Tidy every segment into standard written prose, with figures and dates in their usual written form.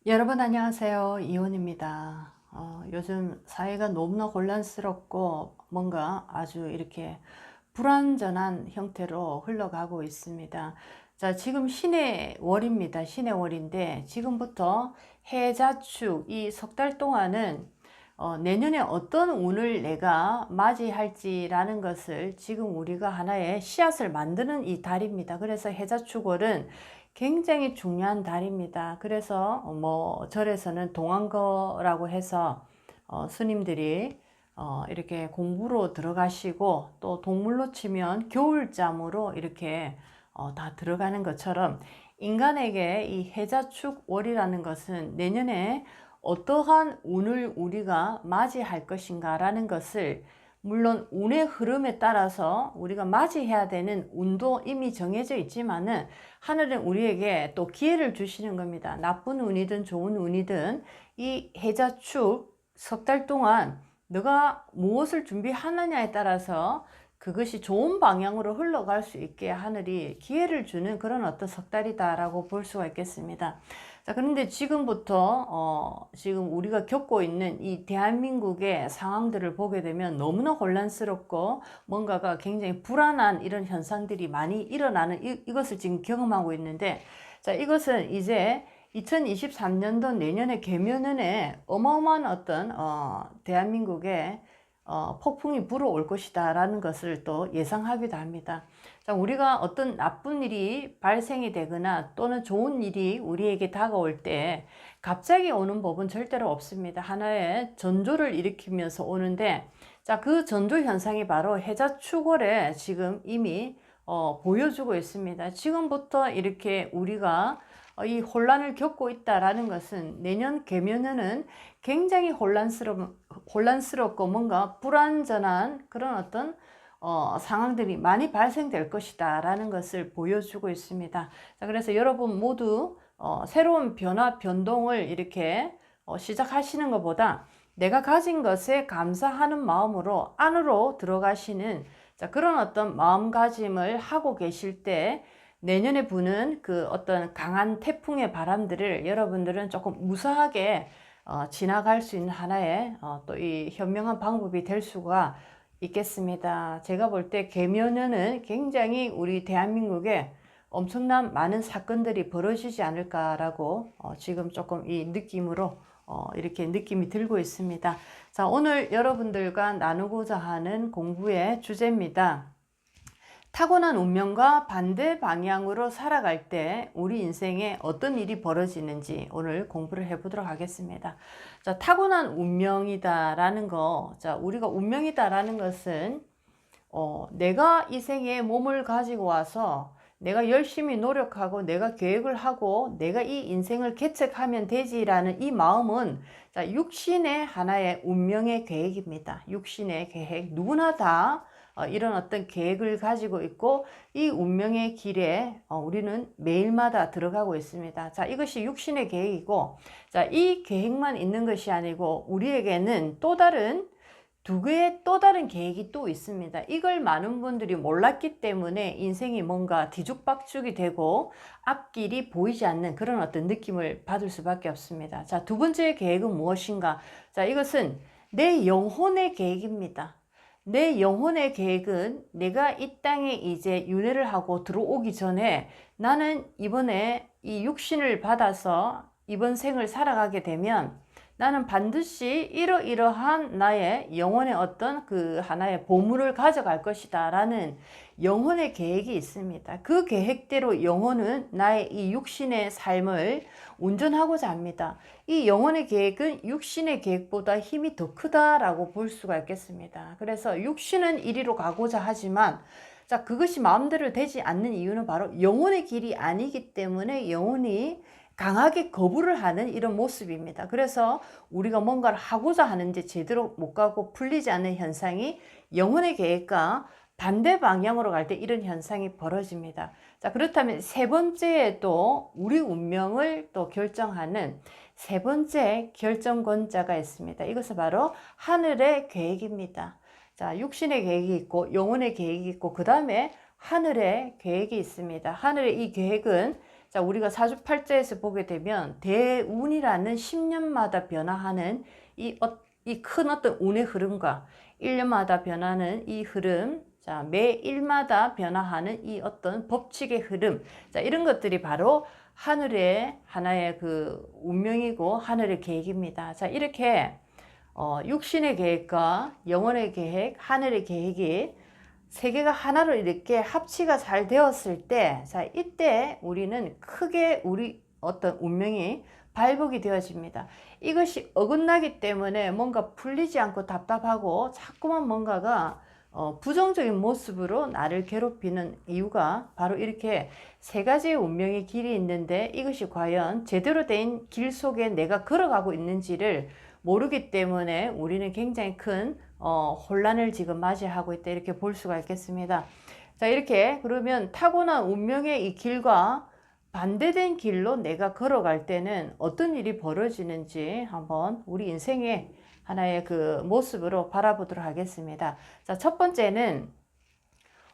여러분 안녕하세요. 이혼입니다. 요즘 사회가 너무나 혼란스럽고 뭔가 아주 이렇게 불완전한 형태로 흘러가고 있습니다. 자, 지금 신의 월입니다. 신의 월인데 지금부터 해자축 이 석 달 동안은 내년에 어떤 운을 내가 맞이할지라는 것을 지금 우리가 하나의 씨앗을 만드는 이 달입니다. 그래서 해자축월은 굉장히 중요한 달입니다. 그래서 뭐 절에서는 동안거라고 해서 스님들이 이렇게 공부로 들어가시고 또 동물로 치면 겨울잠으로 이렇게 다 들어가는 것처럼 인간에게 이 해자축월이라는 것은 내년에 어떠한 운을 우리가 맞이할 것인가 라는 것을, 물론 운의 흐름에 따라서 우리가 맞이해야 되는 운도 이미 정해져 있지만은 하늘은 우리에게 또 기회를 주시는 겁니다. 나쁜 운이든 좋은 운이든 이 해자축 석 달 동안 너가 무엇을 준비하느냐에 따라서 그것이 좋은 방향으로 흘러갈 수 있게 하늘이 기회를 주는 그런 어떤 석 달이다라고 볼 수가 있겠습니다. 자, 그런데 지금부터 지금 우리가 겪고 있는 이 대한민국의 상황들을 보게 되면 너무나 혼란스럽고 뭔가가 굉장히 불안한 이런 현상들이 많이 일어나는 이것을 지금 경험하고 있는데, 자, 이것은 이제 2023년도 내년에 개면연에 어마어마한 어떤 대한민국에 폭풍이 불어올 것이다 라는 것을 또 예상하기도 합니다. 자, 우리가 어떤 나쁜 일이 발생이 되거나 또는 좋은 일이 우리에게 다가올 때 갑자기 오는 법은 절대로 없습니다. 하나의 전조를 일으키면서 오는데, 자, 그 전조 현상이 바로 해자축월에 지금 이미 보여주고 있습니다. 지금부터 이렇게 우리가 이 혼란을 겪고 있다라는 것은 내년 개면에는 굉장히 혼란스럽고 뭔가 불완전한 그런 어떤 상황들이 많이 발생될 것이다 라는 것을 보여주고 있습니다. 자, 그래서 여러분 모두 새로운 변화, 변동을 이렇게 시작하시는 것보다 내가 가진 것에 감사하는 마음으로 안으로 들어가시는, 자, 그런 어떤 마음가짐을 하고 계실 때 내년에 부는 그 어떤 강한 태풍의 바람들을 여러분들은 조금 무사하게 지나갈 수 있는 하나의 또 이 현명한 방법이 될 수가 있겠습니다. 제가 볼 때 개면에는 굉장히 우리 대한민국에 엄청난 많은 사건들이 벌어지지 않을까라고 지금 조금 이 느낌으로 이렇게 느낌이 들고 있습니다. 자, 오늘 여러분들과 나누고자 하는 공부의 주제입니다. 타고난 운명과 반대 방향으로 살아갈 때 우리 인생에 어떤 일이 벌어지는지 오늘 공부를 해보도록 하겠습니다. 자, 타고난 운명이다라는 거, 자, 우리가 운명이다라는 것은 내가 이 생에 몸을 가지고 와서 내가 열심히 노력하고 내가 계획을 하고 내가 이 인생을 개척하면 되지라는 이 마음은, 자, 육신의 하나의 운명의 계획입니다. 육신의 계획, 누구나 다 이런 어떤 계획을 가지고 있고 이 운명의 길에 우리는 매일마다 들어가고 있습니다. 자, 이것이 육신의 계획이고, 자, 이 계획만 있는 것이 아니고 우리에게는 또 다른 두 개의 또 다른 계획이 또 있습니다. 이걸 많은 분들이 몰랐기 때문에 인생이 뭔가 뒤죽박죽이 되고 앞길이 보이지 않는 그런 어떤 느낌을 받을 수밖에 없습니다. 자, 두 번째 계획은 무엇인가? 자, 이것은 내 영혼의 계획입니다. 내 영혼의 계획은 내가 이 땅에 이제 윤회를 하고 들어오기 전에 나는 이번에 이 육신을 받아서 이번 생을 살아가게 되면 나는 반드시 이러이러한 나의 영혼의 어떤 그 하나의 보물을 가져갈 것이다 라는 영혼의 계획이 있습니다. 그 계획대로 영혼은 나의 이 육신의 삶을 운전하고자 합니다. 이 영혼의 계획은 육신의 계획보다 힘이 더 크다라고 볼 수가 있겠습니다. 그래서 육신은 이리로 가고자 하지만, 자, 그것이 마음대로 되지 않는 이유는 바로 영혼의 길이 아니기 때문에 영혼이 강하게 거부를 하는 이런 모습입니다. 그래서 우리가 뭔가를 하고자 하는데 제대로 못 가고 풀리지 않는 현상이 영혼의 계획과 반대 방향으로 갈 때 이런 현상이 벌어집니다. 자, 그렇다면 세 번째에도 우리 운명을 또 결정하는 세 번째 결정권자가 있습니다. 이것은 바로 하늘의 계획입니다. 자, 육신의 계획이 있고 영혼의 계획이 있고 그 다음에 하늘의 계획이 있습니다. 하늘의 이 계획은, 자, 우리가 사주팔자에서 보게 되면 대운이라는 10년마다 변화하는 이 큰 어떤 운의 흐름과 1년마다 변하는 이 흐름, 자, 매일마다 변화하는 이 어떤 법칙의 흐름, 자, 이런 것들이 바로 하늘의 하나의 그 운명이고 하늘의 계획입니다. 자, 이렇게 육신의 계획과 영혼의 계획, 하늘의 계획이 세 개가 하나로 이렇게 합치가 잘 되었을 때, 자, 이때 우리는 크게 우리 어떤 운명이 발복이 되어집니다. 이것이 어긋나기 때문에 뭔가 풀리지 않고 답답하고 자꾸만 뭔가가 부정적인 모습으로 나를 괴롭히는 이유가 바로 이렇게 세 가지의 운명의 길이 있는데 이것이 과연 제대로 된 길 속에 내가 걸어가고 있는지를 모르기 때문에 우리는 굉장히 큰 혼란을 지금 맞이하고 있다, 이렇게 볼 수가 있겠습니다. 자, 이렇게 그러면 타고난 운명의 이 길과 반대된 길로 내가 걸어갈 때는 어떤 일이 벌어지는지 한번 우리 인생의 하나의 그 모습으로 바라보도록 하겠습니다. 자, 첫 번째는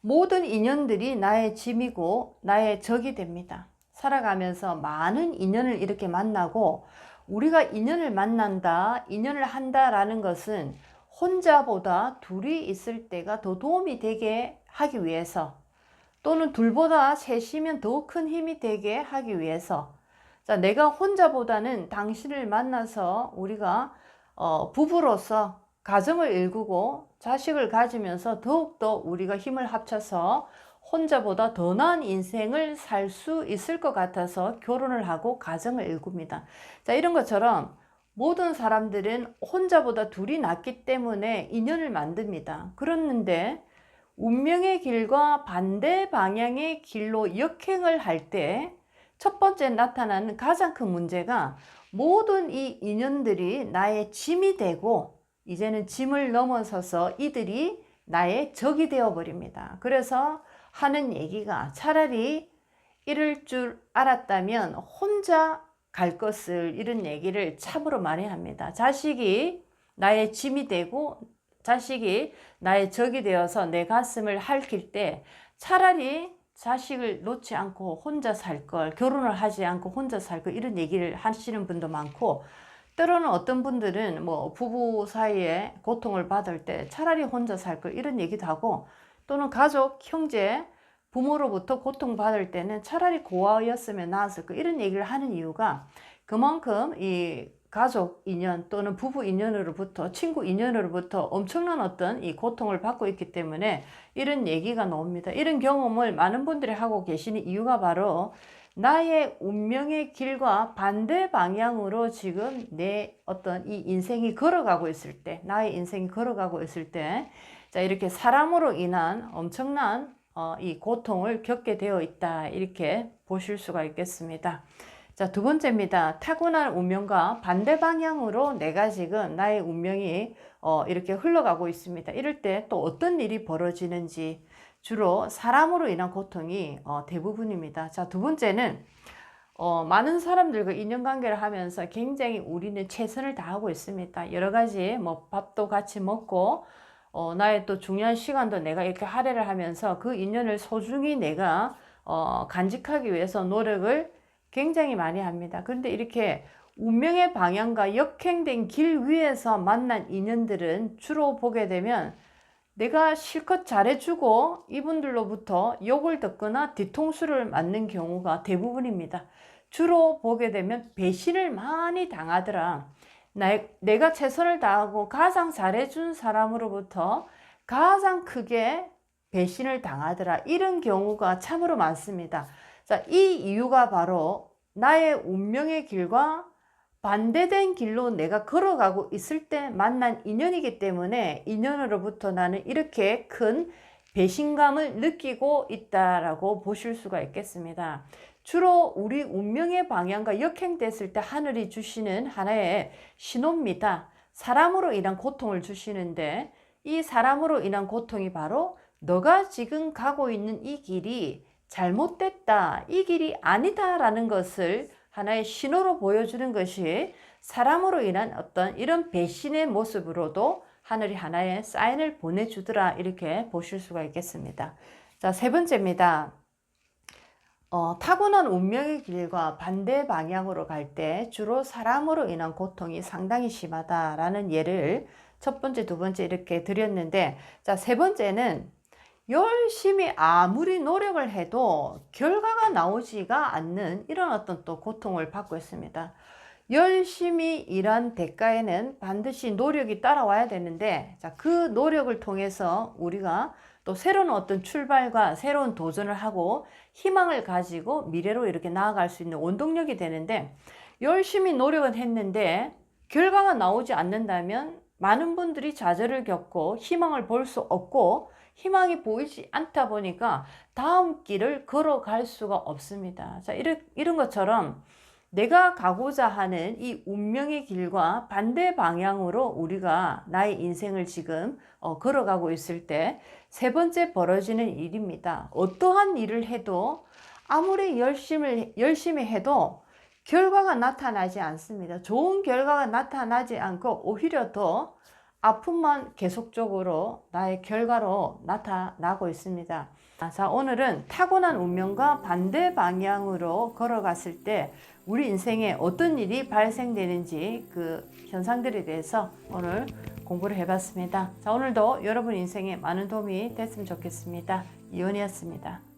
모든 인연들이 나의 짐이고 나의 적이 됩니다. 살아가면서 많은 인연을 이렇게 만나고, 우리가 인연을 만난다, 인연을 한다라는 것은 혼자보다 둘이 있을 때가 더 도움이 되게 하기 위해서, 또는 둘보다 셋이면 더 큰 힘이 되게 하기 위해서, 자, 내가 혼자보다는 당신을 만나서 우리가 부부로서 가정을 일구고 자식을 가지면서 더욱더 우리가 힘을 합쳐서 혼자보다 더 나은 인생을 살 수 있을 것 같아서 결혼을 하고 가정을 일굽니다. 자, 이런 것처럼 모든 사람들은 혼자보다 둘이 낫기 때문에 인연을 만듭니다. 그렇는데 운명의 길과 반대 방향의 길로 역행을 할 때 첫 번째 나타나는 가장 큰 문제가, 모든 이 인연들이 나의 짐이 되고 이제는 짐을 넘어서서 이들이 나의 적이 되어 버립니다. 그래서 하는 얘기가, 차라리 이럴 줄 알았다면 혼자 갈 것을, 이런 얘기를 참으로 많이 합니다. 자식이 나의 짐이 되고 자식이 나의 적이 되어서 내 가슴을 핥힐 때 차라리 자식을 놓지 않고 혼자 살 걸, 결혼을 하지 않고 혼자 살 걸, 이런 얘기를 하시는 분도 많고, 때로는 어떤 분들은 뭐 부부 사이에 고통을 받을 때 차라리 혼자 살 걸, 이런 얘기도 하고, 또는 가족, 형제, 부모로부터 고통받을 때는 차라리 고아였으면 나았을 걸, 이런 얘기를 하는 이유가 그만큼 이 가족 인연 또는 부부 인연으로부터, 친구 인연으로부터 엄청난 어떤 이 고통을 받고 있기 때문에 이런 얘기가 나옵니다. 이런 경험을 많은 분들이 하고 계시는 이유가 바로 나의 운명의 길과 반대 방향으로 지금 내 어떤 이 인생이 걸어가고 있을 때, 나의 인생이 걸어가고 있을 때, 자, 이렇게 사람으로 인한 엄청난 이 고통을 겪게 되어 있다, 이렇게 보실 수가 있겠습니다. 자, 두 번째입니다. 타고난 운명과 반대 방향으로 내가 지금 나의 운명이 이렇게 흘러가고 있습니다. 이럴 때 또 어떤 일이 벌어지는지, 주로 사람으로 인한 고통이 대부분입니다. 자, 두 번째는 많은 사람들과 인연관계를 하면서 굉장히 우리는 최선을 다하고 있습니다. 여러 가지 뭐 밥도 같이 먹고 나의 또 중요한 시간도 내가 이렇게 할애를 하면서 그 인연을 소중히 내가 간직하기 위해서 노력을 굉장히 많이 합니다. 그런데 이렇게 운명의 방향과 역행된 길 위에서 만난 인연들은 주로 보게 되면 내가 실컷 잘해주고 이분들로부터 욕을 듣거나 뒤통수를 맞는 경우가 대부분입니다. 주로 보게 되면 배신을 많이 당하더라. 내가 최선을 다하고 가장 잘해준 사람으로부터 가장 크게 배신을 당하더라. 이런 경우가 참으로 많습니다. 자, 이 이유가 바로 나의 운명의 길과 반대된 길로 내가 걸어가고 있을 때 만난 인연이기 때문에 인연으로부터 나는 이렇게 큰 배신감을 느끼고 있다라고 보실 수가 있겠습니다. 주로 우리 운명의 방향과 역행됐을 때 하늘이 주시는 하나의 신호입니다. 사람으로 인한 고통을 주시는데, 이 사람으로 인한 고통이 바로 너가 지금 가고 있는 이 길이 잘못됐다, 이 길이 아니다라는 것을 하나의 신호로 보여주는 것이 사람으로 인한 어떤 이런 배신의 모습으로도 하늘이 하나의 사인을 보내주더라, 이렇게 보실 수가 있겠습니다. 자, 세 번째입니다. 타고난 운명의 길과 반대 방향으로 갈 때 주로 사람으로 인한 고통이 상당히 심하다라는 예를 첫 번째, 두 번째 이렇게 드렸는데, 자, 세 번째는 열심히 아무리 노력을 해도 결과가 나오지가 않는 이런 어떤 또 고통을 받고 있습니다. 열심히 일한 대가에는 반드시 노력이 따라와야 되는데, 자, 그 노력을 통해서 우리가 또 새로운 어떤 출발과 새로운 도전을 하고 희망을 가지고 미래로 이렇게 나아갈 수 있는 원동력이 되는데, 열심히 노력은 했는데 결과가 나오지 않는다면 많은 분들이 좌절을 겪고 희망을 볼 수 없고, 희망이 보이지 않다 보니까 다음 길을 걸어갈 수가 없습니다. 자, 이런 것처럼 내가 가고자 하는 이 운명의 길과 반대 방향으로 우리가 나의 인생을 지금 걸어가고 있을 때 세 번째 벌어지는 일입니다. 어떠한 일을 해도 아무리 열심히 해도 결과가 나타나지 않습니다. 좋은 결과가 나타나지 않고 오히려 더 아픔만 계속적으로 나의 결과로 나타나고 있습니다. 자, 오늘은 타고난 운명과 반대 방향으로 걸어갔을 때 우리 인생에 어떤 일이 발생되는지 그 현상들에 대해서 오늘 공부를 해봤습니다. 자, 오늘도 여러분 인생에 많은 도움이 됐으면 좋겠습니다. 이온이었습니다.